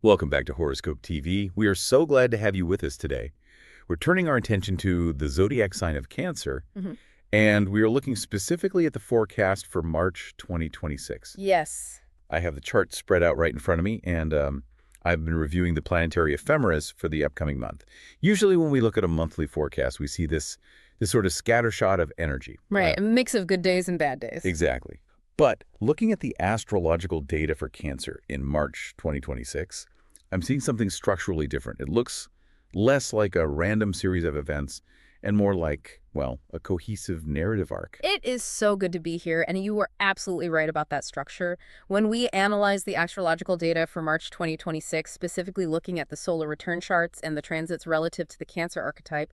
Welcome back to Horoscope TV. We are so glad to have you with us today. We're turning our attention to the zodiac sign of Cancer, Mhm. and we are looking specifically at the forecast for March 2026. Yes. I have the chart spread out right in front of me, and I've been reviewing the planetary ephemeris for the upcoming month. Usually when we look at a monthly forecast, we see this sort of scattershot of energy. Right. A mix of good days and bad days. Exactly. But looking at the astrological data for Cancer in March 2026, I'm seeing something structurally different. It looks less like a random series of events and more like, well, a cohesive narrative arc. It is so good to be here, and you were absolutely right about that structure. When we analyze the astrological data for March 2026, specifically looking at the solar return charts and the transits relative to the Cancer archetype,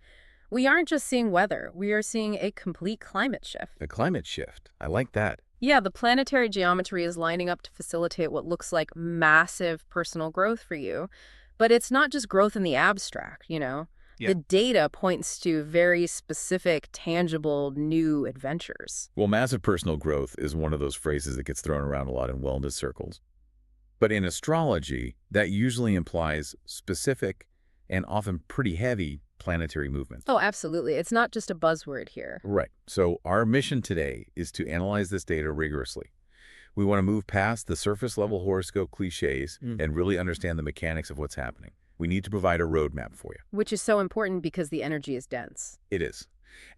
we aren't just seeing weather, we are seeing a complete climate shift. The climate shift. I like that. Yeah, the planetary geometry is lining up to facilitate what looks like massive personal growth for you. But it's not just growth in the abstract, you know? Yeah. The data points to very specific, tangible, new adventures. Well, massive personal growth is one of those phrases that gets thrown around a lot in wellness circles. But in astrology, that usually implies specific and often pretty heavy planetary movement. Oh, absolutely. It's not just a buzzword here. Right. So our mission today is to analyze this data rigorously. We want to move past the surface level horoscope cliches and really understand the mechanics of what's happening. We need to provide a roadmap for you. Which is so important because the energy is dense. It is.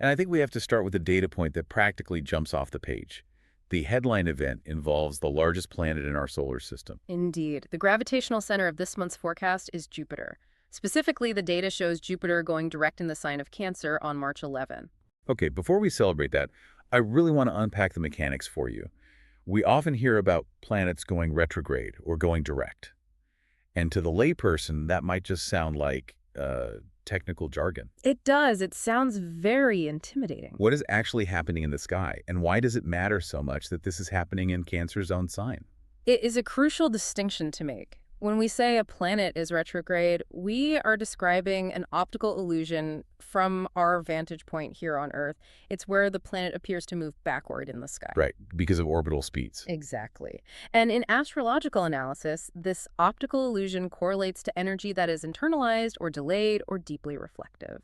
And I think we have to start with a data point that practically jumps off the page. The headline event involves the largest planet in our solar system. Indeed. The gravitational center of this month's forecast is Jupiter. Specifically, the data shows Jupiter going direct in the sign of Cancer on March 11. Okay, before we celebrate that, I really want to unpack the mechanics for you. We often hear about planets going retrograde or going direct. And to the layperson, that might just sound like technical jargon. It does. It sounds very intimidating. What is actually happening in the sky, and why does it matter so much that this is happening in Cancer's own sign? It is a crucial distinction to make. When we say a planet is retrograde, we are describing an optical illusion from our vantage point here on Earth. It's where the planet appears to move backward in the sky. Right, because of orbital speeds. Exactly. And in astrological analysis, this optical illusion correlates to energy that is internalized or delayed or deeply reflective.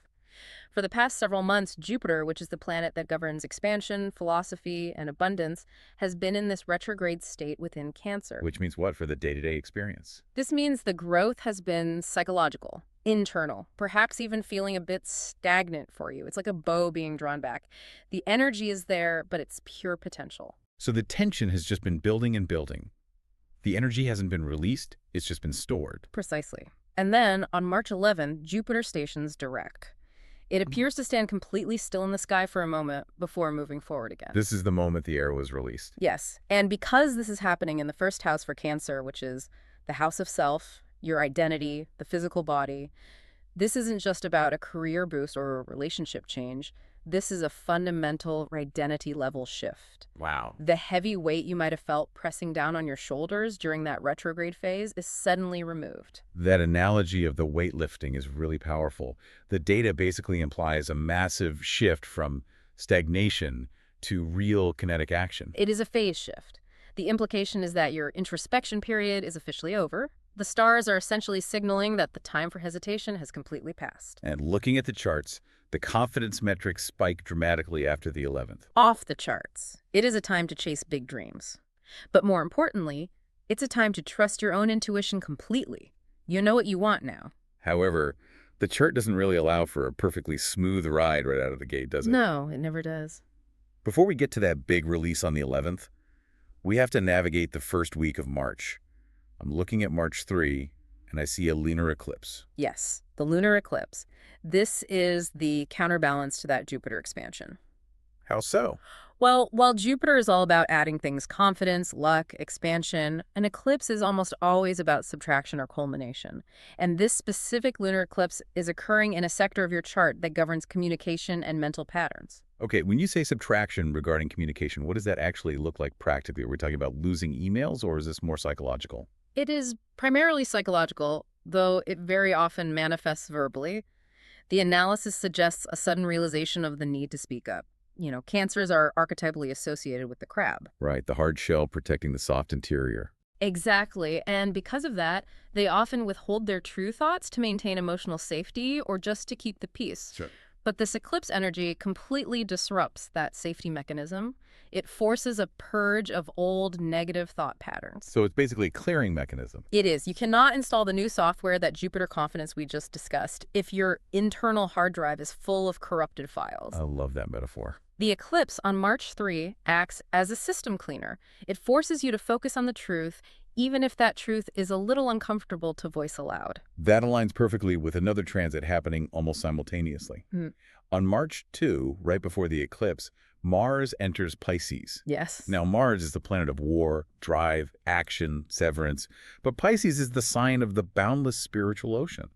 For the past several months, Jupiter, which is the planet that governs expansion, philosophy, and abundance, has been in this retrograde state within Cancer. Which means what for the day-to-day experience? This means the growth has been psychological, internal, perhaps even feeling a bit stagnant for you. It's like a bow being drawn back. The energy is there, but it's pure potential. So the tension has just been building and building. The energy hasn't been released, it's just been stored. Precisely. And then, on March 11, Jupiter stations direct. It appears to stand completely still in the sky for a moment before moving forward again. This is the moment the arrow was released. Yes, and because this is happening in the first house for Cancer, which is the house of self, your identity, the physical body, this isn't just about a career boost or a relationship change. This is a fundamental identity level shift. Wow. The heavy weight you might have felt pressing down on your shoulders during that retrograde phase is suddenly removed. That analogy of the weightlifting is really powerful. The data basically implies a massive shift from stagnation to real kinetic action. It is a phase shift. The implication is that your introspection period is officially over. The stars are essentially signaling that the time for hesitation has completely passed. And looking at the charts, the confidence metrics spike dramatically after the 11th. Off the charts. It is a time to chase big dreams. But more importantly, it's a time to trust your own intuition completely. You know what you want now. However, the chart doesn't really allow for a perfectly smooth ride right out of the gate, does it? No, it never does. Before we get to that big release on the 11th, we have to navigate the first week of March. I'm looking at March 3, and I see a lunar eclipse. Yes, the lunar eclipse. This is the counterbalance to that Jupiter expansion. How so? Well, while Jupiter is all about adding things confidence, luck, expansion, an eclipse is almost always about subtraction or culmination. And this specific lunar eclipse is occurring in a sector of your chart that governs communication and mental patterns. Okay, when you say subtraction regarding communication, what does that actually look like practically? Are we talking about losing emails, or is this more psychological? It is primarily psychological, though it very often manifests verbally. The analysis suggests a sudden realization of the need to speak up. You know, cancers are archetypally associated with the crab. Right, the hard shell protecting the soft interior. Exactly. And because of that, they often withhold their true thoughts to maintain emotional safety or just to keep the peace. Sure. But this eclipse energy completely disrupts that safety mechanism. It forces a purge of old negative thought patterns. So it's basically a clearing mechanism. It is. You cannot install the new software, that Jupiter Confidence we just discussed, if your internal hard drive is full of corrupted files. I love that metaphor. The eclipse on March 3 acts as a system cleaner. It forces you to focus on the truth, even if that truth is a little uncomfortable to voice aloud. That aligns perfectly with another transit happening almost simultaneously. Hmm. On March 2, right before the eclipse, Mars enters Pisces. Yes. Now, Mars is the planet of war, drive, action, severance, but Pisces is the sign of the boundless spiritual ocean.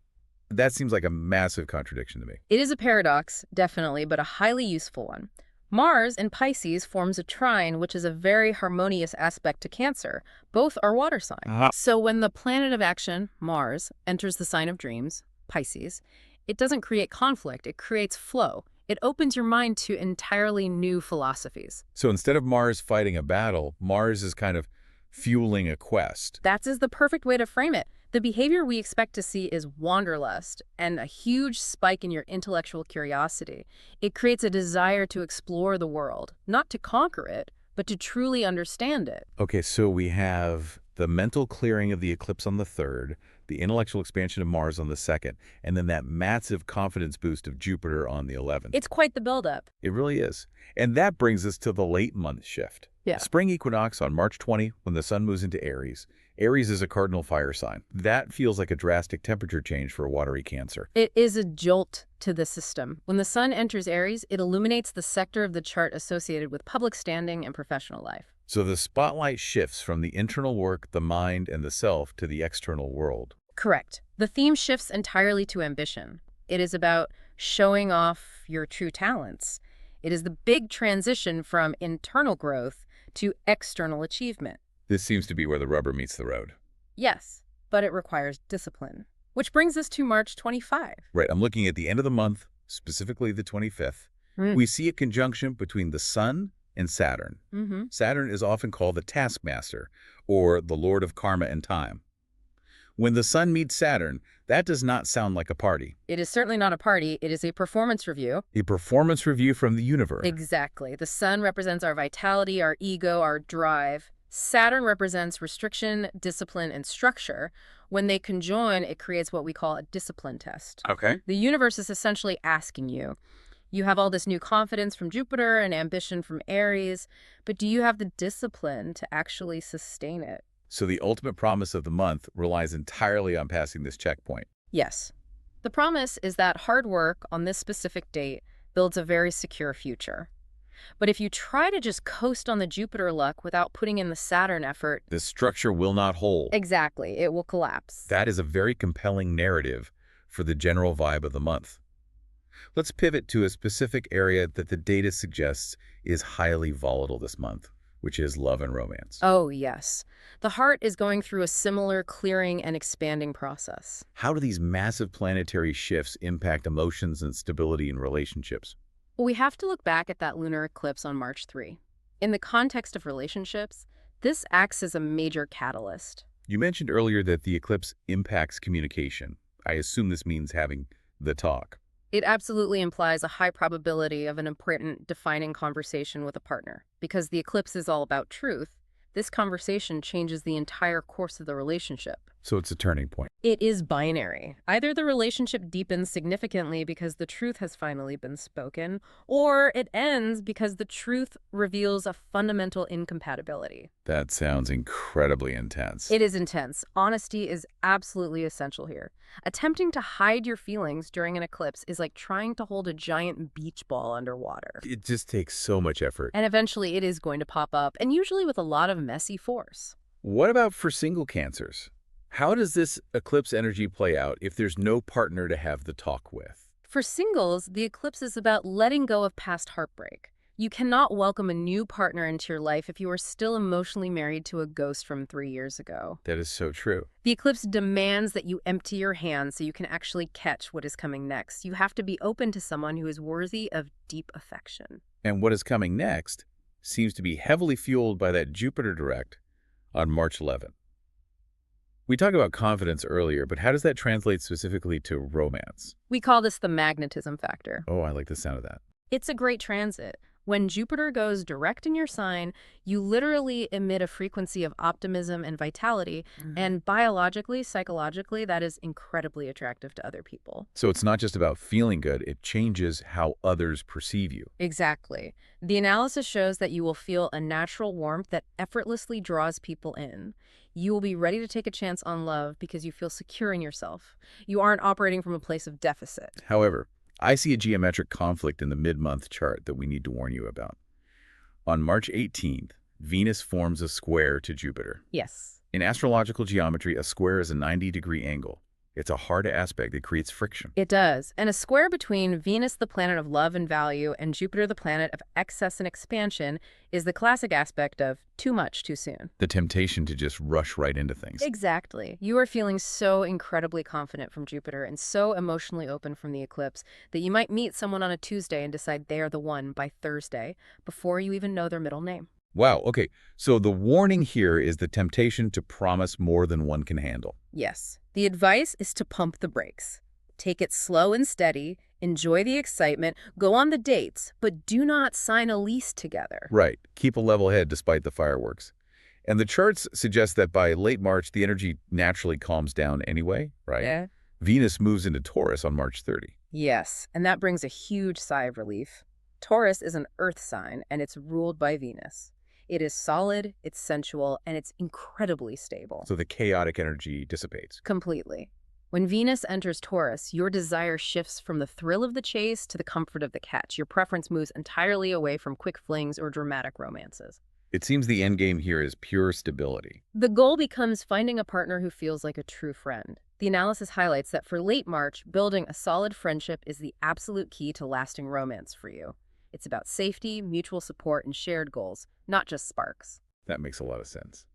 That seems like a massive contradiction to me. It is a paradox, definitely, but a highly useful one. Mars in Pisces forms a trine, which is a very harmonious aspect to Cancer. Both are water signs. So when the planet of action, Mars, enters the sign of dreams, Pisces, it doesn't create conflict, it creates flow. It opens your mind to entirely new philosophies. So instead of Mars fighting a battle, Mars is kind of fueling a quest. That is the perfect way to frame it. The behavior we expect to see is wanderlust and a huge spike in your intellectual curiosity. It creates a desire to explore the world, not to conquer it, but to truly understand it. Okay, so we have the mental clearing of the eclipse on the 3rd, the intellectual expansion of Mars on the 2nd, and then that massive confidence boost of Jupiter on the 11th. It's quite the buildup. It really is. And that brings us to the late month shift. Yeah. Spring equinox on March 20, when the sun moves into Aries. Aries is a cardinal fire sign. That feels like a drastic temperature change for a watery Cancer. It is a jolt to the system. When the sun enters Aries, it illuminates the sector of the chart associated with public standing and professional life. So the spotlight shifts from the internal work, the mind, and the self to the external world. Correct. The theme shifts entirely to ambition. It is about showing off your true talents. It is the big transition from internal growth to external achievement. This seems to be where the rubber meets the road. Yes, but it requires discipline. Which brings us to March 25. Right, I'm looking at the end of the month, specifically the 25th. We see a conjunction between the sun and Saturn. Saturn is often called the taskmaster, or the lord of karma and time. When the sun meets Saturn, that does not sound like a party. It is certainly not a party. It is a performance review. A performance review from the universe. Exactly. The sun represents our vitality, our ego, our drive. Saturn represents restriction, discipline, and structure. When they conjoin, it creates what we call a discipline test. Okay. The universe is essentially asking you, you have all this new confidence from Jupiter and ambition from Aries, but do you have the discipline to actually sustain it? So the ultimate promise of the month relies entirely on passing this checkpoint. Yes. The promise is that hard work on this specific date builds a very secure future. But if you try to just coast on the Jupiter luck without putting in the Saturn effort, The structure will not hold. exactly, it will collapse. That is a very compelling narrative for the general vibe of the month. Let's pivot to a specific area that the data suggests is highly volatile this month, which is love and romance. Oh, yes. The heart is going through a similar clearing and expanding process. How do these massive planetary shifts impact emotions and stability in relationships? Well, we have to look back at that lunar eclipse on March 3. In the context of relationships, this acts as a major catalyst. You mentioned earlier that the eclipse impacts communication. I assume this means having the talk. It absolutely implies a high probability of an important defining conversation with a partner. Because the eclipse is all about truth, this conversation changes the entire course of the relationship. So it's a turning point. It is binary. Either the relationship deepens significantly because the truth has finally been spoken, or it ends because the truth reveals a fundamental incompatibility. That sounds incredibly intense. It is intense. Honesty is absolutely essential here. Attempting to hide your feelings during an eclipse is like trying to hold a giant beach ball underwater. It just takes so much effort. And eventually it is going to pop up, and usually with a lot of messy force. What about for single Cancers? How does this eclipse energy play out if there's no partner to have the talk with? For singles, the eclipse is about letting go of past heartbreak. You cannot welcome a new partner into your life if you are still emotionally married to a ghost from 3 years ago. That is so true. The eclipse demands that you empty your hands so you can actually catch what is coming next. You have to be open to someone who is worthy of deep affection. And what is coming next seems to be heavily fueled by that Jupiter direct on March 11. We talked about confidence earlier, but how does that translate specifically to romance? We call this the magnetism factor. Oh, I like the sound of that. It's a great transit. When Jupiter goes direct in your sign, you literally emit a frequency of optimism and vitality, and biologically, psychologically, that is incredibly attractive to other people. So it's not just about feeling good, it changes how others perceive you. Exactly. The analysis shows that you will feel a natural warmth that effortlessly draws people in. You will be ready to take a chance on love because you feel secure in yourself. You aren't operating from a place of deficit. However, I see a geometric conflict in the mid-month chart that we need to warn you about. On March 18th, Venus forms a square to Jupiter. Yes. In astrological geometry, a square is a 90-degree angle. It's a hard aspect that creates friction. It does. And a square between Venus, the planet of love and value, and Jupiter, the planet of excess and expansion, is the classic aspect of too much too soon. The temptation to just rush right into things. Exactly. You are feeling so incredibly confident from Jupiter and so emotionally open from the eclipse that you might meet someone on a Tuesday and decide they are the one by Thursday before you even know their middle name. Wow, okay. So the warning here is the temptation to promise more than one can handle. Yes. The advice is to pump the brakes. Take it slow and steady, enjoy the excitement, go on the dates, but do not sign a lease together. Right. Keep a level head despite the fireworks. And the charts suggest that by late March, the energy naturally calms down anyway, right? Yeah. Venus moves into Taurus on March 30. Yes, and that brings a huge sigh of relief. Taurus is an earth sign, and it's ruled by Venus. It is solid, it's sensual, and it's incredibly stable. So the chaotic energy dissipates. Completely. When Venus enters Taurus, your desire shifts from the thrill of the chase to the comfort of the catch. Your preference moves entirely away from quick flings or dramatic romances. It seems the end game here is pure stability. The goal becomes finding a partner who feels like a true friend. The analysis highlights that for late March, building a solid friendship is the absolute key to lasting romance for you. It's about safety, mutual support, and shared goals, not just sparks. That makes a lot of sense.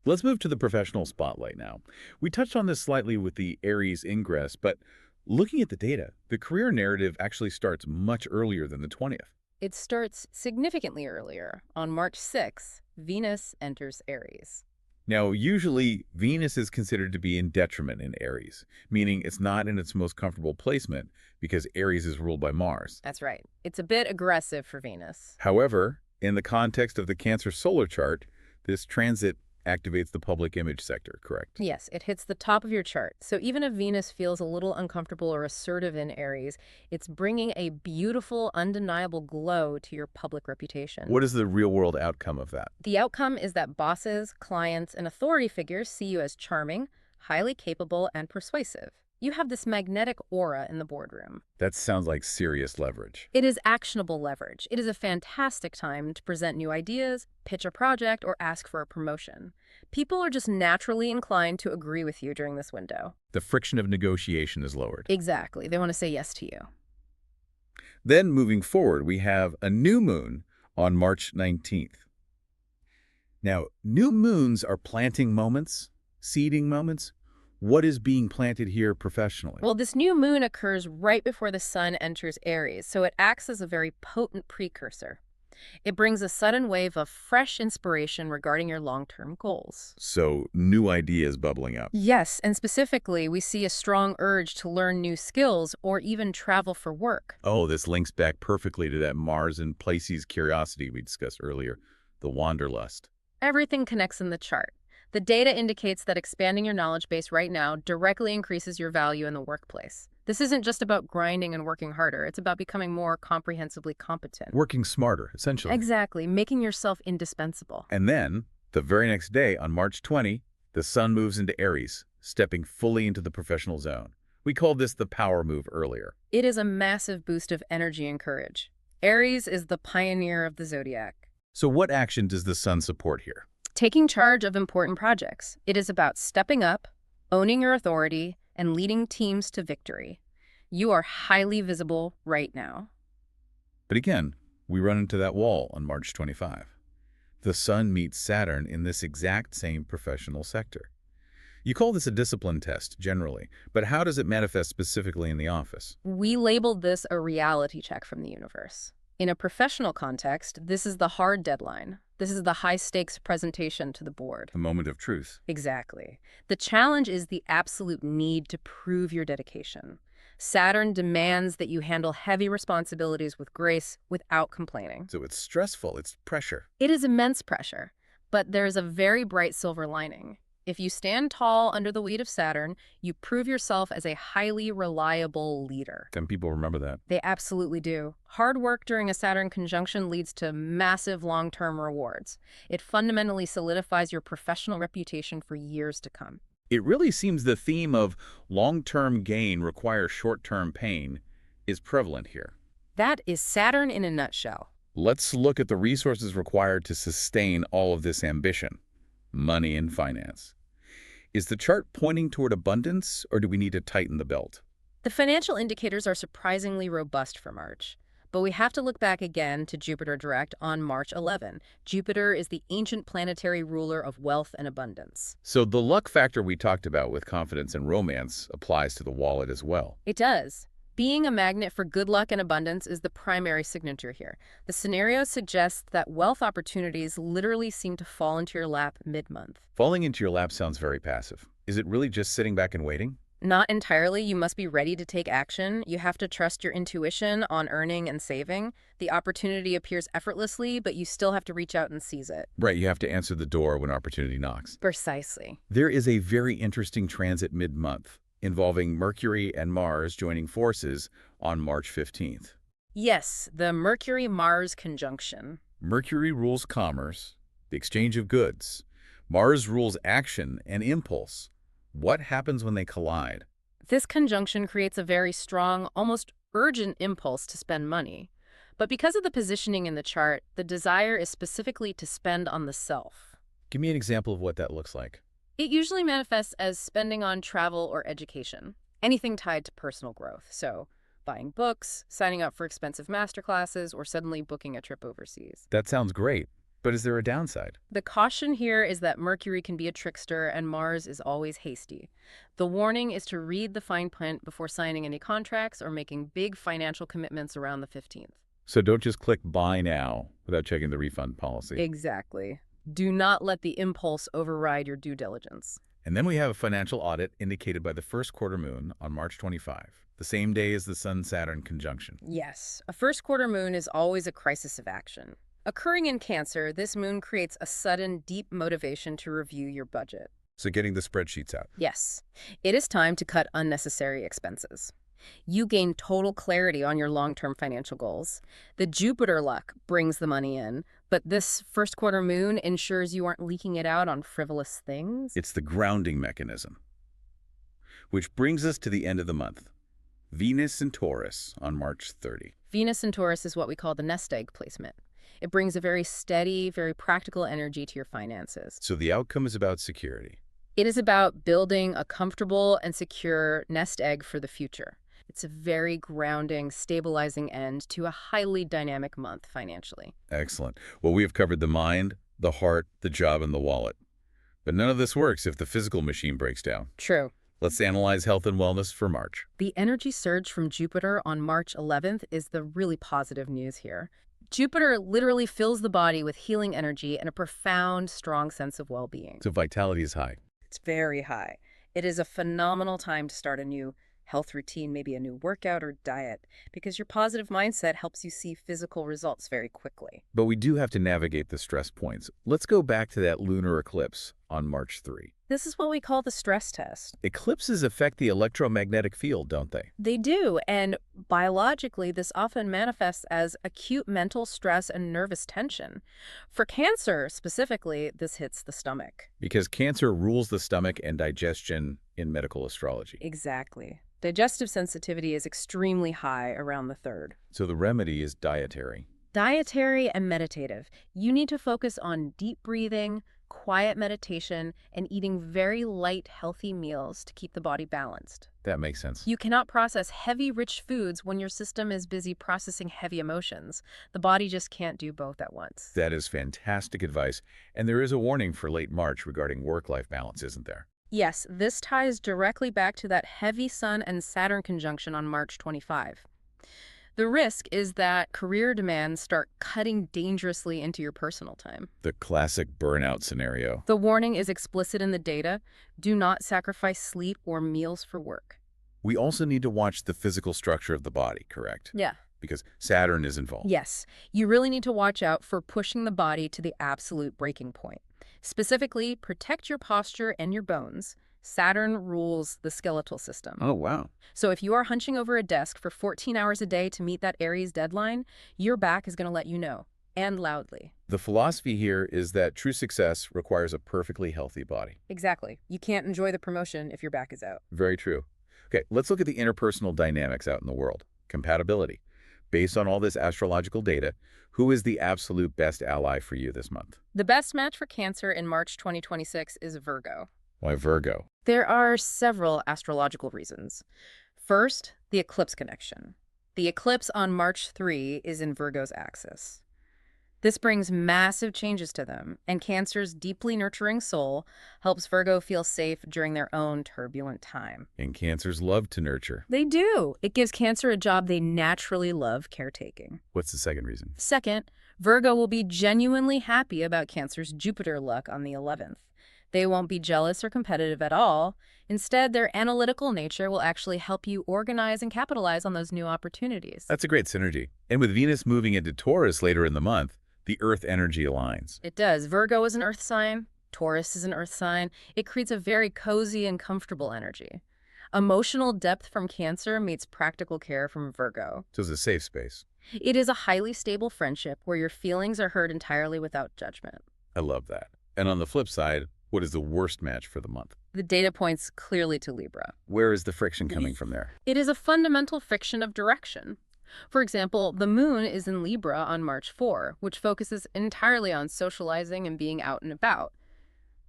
Let's move to the professional spotlight now. We touched on this slightly with the Aries ingress, but looking at the data, the career narrative actually starts much earlier than the 20th. It starts significantly earlier. On March 6th, Venus enters Aries. Now, usually, Venus is considered to be in detriment in Aries, meaning it's not in its most comfortable placement because Aries is ruled by Mars. That's right. It's a bit aggressive for Venus. However, in the context of the Cancer solar chart, this transit activates the public image sector, correct? Yes, it hits the top of your chart. So even if Venus feels a little uncomfortable or assertive in Aries, it's bringing a beautiful, undeniable glow to your public reputation. What is the real-world outcome of that? The outcome is that bosses, clients, and authority figures see you as charming, highly capable, and persuasive. You have this magnetic aura in the boardroom. That sounds like serious leverage. It is actionable leverage. It is a fantastic time to present new ideas, pitch a project, or ask for a promotion. People are just naturally inclined to agree with you during this window. The friction of negotiation is lowered. Exactly. They want to say yes to you. Then, moving forward, we have a new moon on March 19th. Now, new moons are planting moments, seeding moments. What is being planted here professionally? Well, this new moon occurs right before the sun enters Aries, so it acts as a very potent precursor. It brings a sudden wave of fresh inspiration regarding your long-term goals. So, new ideas bubbling up. Yes, and specifically, we see a strong urge to learn new skills or even travel for work. Oh, this links back perfectly to that Mars and Pisces curiosity we discussed earlier, the wanderlust. Everything connects in the chart. The data indicates that expanding your knowledge base right now directly increases your value in the workplace. This isn't just about grinding and working harder. It's about becoming more comprehensively competent. Working smarter, essentially. Exactly, making yourself indispensable. And then, the very next day, on March 20, the sun moves into Aries, stepping fully into the professional zone. We called this the power move earlier. It is a massive boost of energy and courage. Aries is the pioneer of the zodiac. So what action does the sun support here? Taking charge of important projects. It is about stepping up, owning your authority, and leading teams to victory. You are highly visible right now. But again, we run into that wall on March 25. The sun meets Saturn in this exact same professional sector. You call this a discipline test, generally, but how does it manifest specifically in the office? We labeled this a reality check from the universe. In a professional context, this is the hard deadline. This is the high-stakes presentation to the board. The moment of truth. Exactly. The challenge is the absolute need to prove your dedication. Saturn demands that you handle heavy responsibilities with grace without complaining. So it's stressful, it's pressure. It is immense pressure, but there's a very bright silver lining. If you stand tall under the weight of Saturn, you prove yourself as a highly reliable leader. Then people remember that. They absolutely do. Hard work during a Saturn conjunction leads to massive long-term rewards. It fundamentally solidifies your professional reputation for years to come. It really seems the theme of long-term gain requires short-term pain is prevalent here. That is Saturn in a nutshell. Let's look at the resources required to sustain all of this ambition. Money and finance. Is the chart pointing toward abundance, or do we need to tighten the belt? The financial indicators are surprisingly robust for March. But we have to look back again to Jupiter direct on March 11. Jupiter is the ancient planetary ruler of wealth and abundance. So the luck factor we talked about with confidence and romance applies to the wallet as well. It does. Being a magnet for good luck and abundance is the primary signature here. The scenario suggests that wealth opportunities literally seem to fall into your lap mid-month. Falling into your lap sounds very passive. Is it really just sitting back and waiting? Not entirely. You must be ready to take action. You have to trust your intuition on earning and saving. The opportunity appears effortlessly, but you still have to reach out and seize it. Right, you have to answer the door when opportunity knocks. Precisely. There is a very interesting transit mid-month involving Mercury and Mars joining forces on March 15th. Yes, the Mercury-Mars conjunction. Mercury rules commerce, the exchange of goods. Mars rules action and impulse. What happens when they collide? This conjunction creates a very strong, almost urgent impulse to spend money. But because of the positioning in the chart, the desire is specifically to spend on the self. Give me an example of what that looks like. It usually manifests as spending on travel or education, anything tied to personal growth. So, buying books, signing up for expensive masterclasses, or suddenly booking a trip overseas. That sounds great, but is there a downside? The caution here is that Mercury can be a trickster and Mars is always hasty. The warning is to read the fine print before signing any contracts or making big financial commitments around the 15th. So don't just click buy now without checking the refund policy. Exactly. Do not let the impulse override your due diligence. And then we have a financial audit indicated by the first quarter moon on March 25, the same day as the Sun-Saturn conjunction. Yes, a first quarter moon is always a crisis of action. Occurring in Cancer, this moon creates a sudden, deep motivation to review your budget. So getting the spreadsheets out. Yes, it is time to cut unnecessary expenses. You gain total clarity on your long-term financial goals. The Jupiter luck brings the money in, but this first quarter moon ensures you aren't leaking it out on frivolous things. It's the grounding mechanism. Which brings us to the end of the month. Venus and Taurus on March 30. Venus in Taurus is what we call the nest egg placement. It brings a very steady, very practical energy to your finances. So the outcome is about security. It is about building a comfortable and secure nest egg for the future. It's a very grounding, stabilizing end to a highly dynamic month financially. Excellent. Well, we have covered the mind, the heart, the job, and the wallet. But none of this works if the physical machine breaks down. True. Let's analyze health and wellness for March. The energy surge from Jupiter on March 11th is the really positive news here. Jupiter literally fills the body with healing energy and a profound, strong sense of well-being. So vitality is high. It's very high. It is a phenomenal time to start a new health routine, maybe a new workout or diet, because your positive mindset helps you see physical results very quickly. But we do have to navigate the stress points. Let's go back to that lunar eclipse on March 3. This is what we call the stress test. Eclipses affect the electromagnetic field, don't they? They do, and biologically, this often manifests as acute mental stress and nervous tension. For Cancer, specifically, this hits the stomach. Because Cancer rules the stomach and digestion in medical astrology. Exactly. Digestive sensitivity is extremely high around the 3rd. So the remedy is dietary. Dietary and meditative. You need to focus on deep breathing, quiet meditation, and eating very light, healthy meals to keep the body balanced. That makes sense. You cannot process heavy, rich foods when your system is busy processing heavy emotions. The body just can't do both at once. That is fantastic advice. And there is a warning for late March regarding work-life balance, isn't there? Yes, this ties directly back to that heavy Sun and Saturn conjunction on March 25. The risk is that career demands start cutting dangerously into your personal time. The classic burnout scenario. The warning is explicit in the data. Do not sacrifice sleep or meals for work. We also need to watch the physical structure of the body, correct? Yeah. Because Saturn is involved. Yes, you really need to watch out for pushing the body to the absolute breaking point. Specifically, protect your posture and your bones. Saturn rules the skeletal system. Oh, wow. So if you are hunching over a desk for 14 hours a day to meet that Aries deadline, your back is going to let you know, and loudly. The philosophy here is that true success requires a perfectly healthy body. Exactly. You can't enjoy the promotion if your back is out. Very true. Okay, let's look at the interpersonal dynamics out in the world. Compatibility. Based on all this astrological data, who is the absolute best ally for you this month? The best match for Cancer in March 2026 is Virgo. Why Virgo? There are several astrological reasons. First, the eclipse connection. The eclipse on March 3 is in Virgo's axis. This brings massive changes to them, and Cancer's deeply nurturing soul helps Virgo feel safe during their own turbulent time. And Cancers love to nurture. They do. It gives Cancer a job they naturally love caretaking. What's the second reason? Second, Virgo will be genuinely happy about Cancer's Jupiter luck on the 11th. They won't be jealous or competitive at all. Instead, their analytical nature will actually help you organize and capitalize on those new opportunities. That's a great synergy. And with Venus moving into Taurus later in the month, the Earth energy aligns. It does. Virgo is an earth sign. Taurus is an earth sign. It creates a very cozy and comfortable energy. Emotional depth from Cancer meets practical care from Virgo. So it's a safe space. It is a highly stable friendship where your feelings are heard entirely without judgment. I love that. And on the flip side, what is the worst match for the month? The data points clearly to Libra. Where is the friction coming from there? It is a fundamental friction of direction. For example, the moon is in Libra on March 4, which focuses entirely on socializing and being out and about.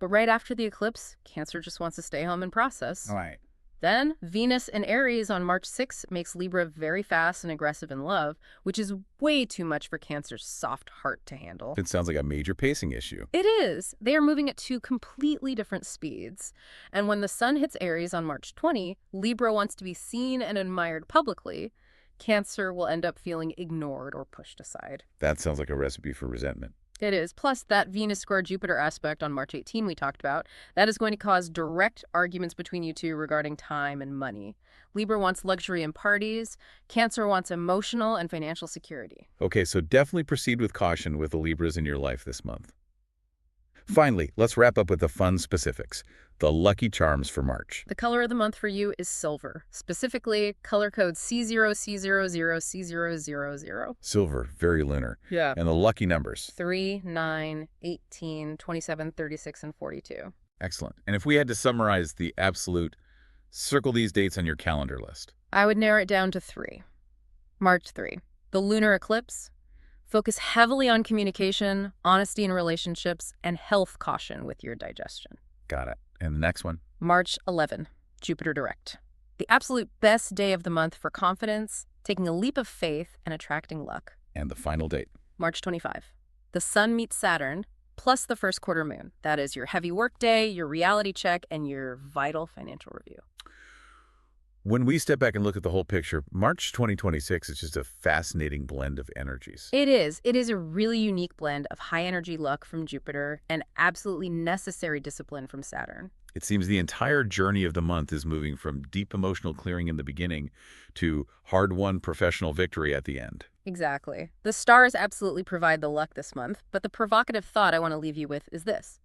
But right after the eclipse, Cancer just wants to stay home and process. All right. Then, Venus in Aries on March 6 makes Libra very fast and aggressive in love, which is way too much for Cancer's soft heart to handle. It sounds like a major pacing issue. It is. They are moving at two completely different speeds. And when the sun hits Aries on March 20, Libra wants to be seen and admired publicly. Cancer will end up feeling ignored or pushed aside. That sounds like a recipe for resentment. It is. Plus, that Venus square Jupiter aspect on March 18 we talked about, that is going to cause direct arguments between you two regarding time and money. Libra wants luxury and parties. Cancer wants emotional and financial security. Okay, so definitely proceed with caution with the Libras in your life this month. Finally, let's wrap up with the fun specifics. The lucky charms for March. The color of the month for you is silver, specifically color code C0C00C000. Silver, very lunar. Yeah. And the lucky numbers. 3, 9, 18, 27, 36, and 42. Excellent. And if we had to summarize the absolute, circle these dates on your calendar list. I would narrow it down to 3. March 3, the lunar eclipse. Focus heavily on communication, honesty in relationships, and health caution with your digestion. Got it. And the next one? March 11, Jupiter direct. The absolute best day of the month for confidence, taking a leap of faith, and attracting luck. And the final date? March 25. The sun meets Saturn, plus the first quarter moon. That is your heavy work day, your reality check, and your vital financial review. When we step back and look at the whole picture, March 2026 is just a fascinating blend of energies. It is. It is a really unique blend of high energy luck from Jupiter and absolutely necessary discipline from Saturn. It seems the entire journey of the month is moving from deep emotional clearing in the beginning to hard-won professional victory at the end. Exactly. The stars absolutely provide the luck this month, but the provocative thought I want to leave you with is this.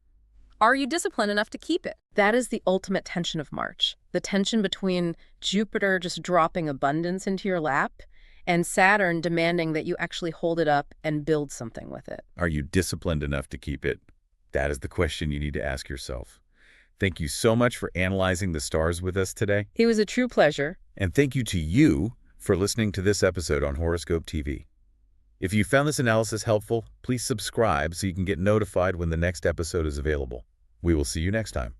Are you disciplined enough to keep it? That is the ultimate tension of March. The tension between Jupiter just dropping abundance into your lap and Saturn demanding that you actually hold it up and build something with it. Are you disciplined enough to keep it? That is the question you need to ask yourself. Thank you so much for analyzing the stars with us today. It was a true pleasure. And thank you to you for listening to this episode on Horoscope TV. If you found this analysis helpful, please subscribe so you can get notified when the next episode is available. We will see you next time.